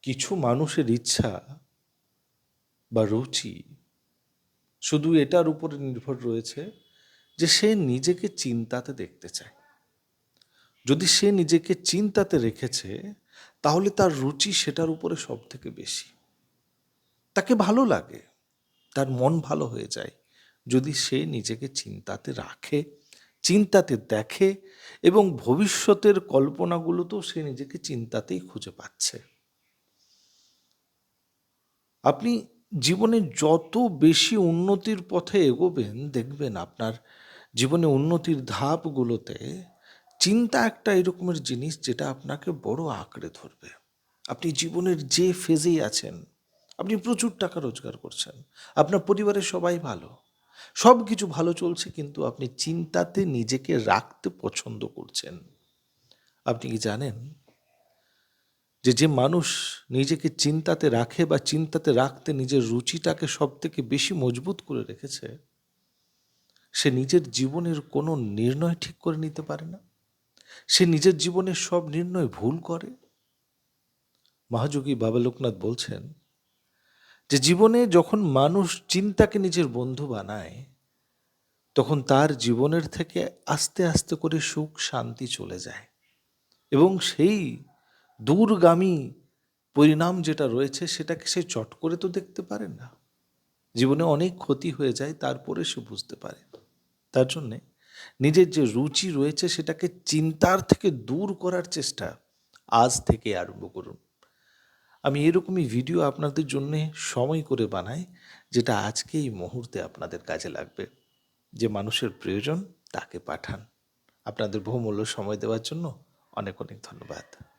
কিছু মানুষের ইচ্ছা বা রুচি শুধু এটার উপরে নির্ভর রয়েছে যে সে নিজেকে চিন্তাতে দেখতে চায়। যদি সে নিজেকে চিন্তাতে রেখেছে তাহলে তার রুচি সেটার উপরে সব থেকে বেশি। তাকে ভালো লাগে, তার মন ভালো হয়ে যায় যদি সে নিজেকে চিন্তাতে রাখে, চিন্তাতে দেখে এবং ভবিষ্যতের কল্পনাগুলোতেও সে নিজেকে চিন্তাতেই খুঁজে পাচ্ছে। আপনি জীবনে যত বেশি উন্নতির পথে এগোবেন দেখবেন আপনার জীবনে উন্নতির ধাপগুলোতে চিন্তা একটা এরকমের জিনিস যেটা আপনাকে বড় আঁকড়ে ধরবে। আপনি জীবনের যে ফেজেই আছেন, আপনি প্রচুর টাকা রোজগার করছেন, আপনার পরিবারের সবাই ভালো, সব কিছু ভালো চলছে, কিন্তু আপনি চিন্তাতে নিজেকে রাখতে পছন্দ করছেন। আপনি কি জানেন যে যে মানুষ নিজেকে চিন্তাতে রাখে বা চিন্তাতে রাখতে নিজের রুচিটাকে সব থেকে বেশি মজবুত করে রেখেছে, সে নিজের জীবনের কোনো নির্ণয় ঠিক করে নিতে পারে না। সে নিজের জীবনের সব নির্ণয় ভুল করে। মহাযোগী বাবা লোকনাথ বলছেন যে জীবনে যখন মানুষ চিন্তাকে নিজের বন্ধু বানায় তখন তার জীবনের থেকে আস্তে আস্তে করে সুখ শান্তি চলে যায় এবং সেই দূরগামী পরিণাম যেটা রয়েছে সেটাকে সে চট করে তো দেখতে পারে না। জীবনে অনেক ক্ষতি হয়ে যায়, তারপরে সে বুঝতে পারে। তার জন্যে নিজের যে রুচি রয়েছে সেটাকে চিন্তার থেকে দূর করার চেষ্টা আজ থেকে আরম্ভ করুন। আমি এরকমই ভিডিও আপনাদের জন্যে সময় করে বানাই যেটা আজকে এই মুহূর্তে আপনাদের কাজে লাগবে। যে মানুষের প্রয়োজন তাকে পাঠান। আপনাদের বহুমূল্য সময় দেওয়ার জন্য অনেক অনেক ধন্যবাদ।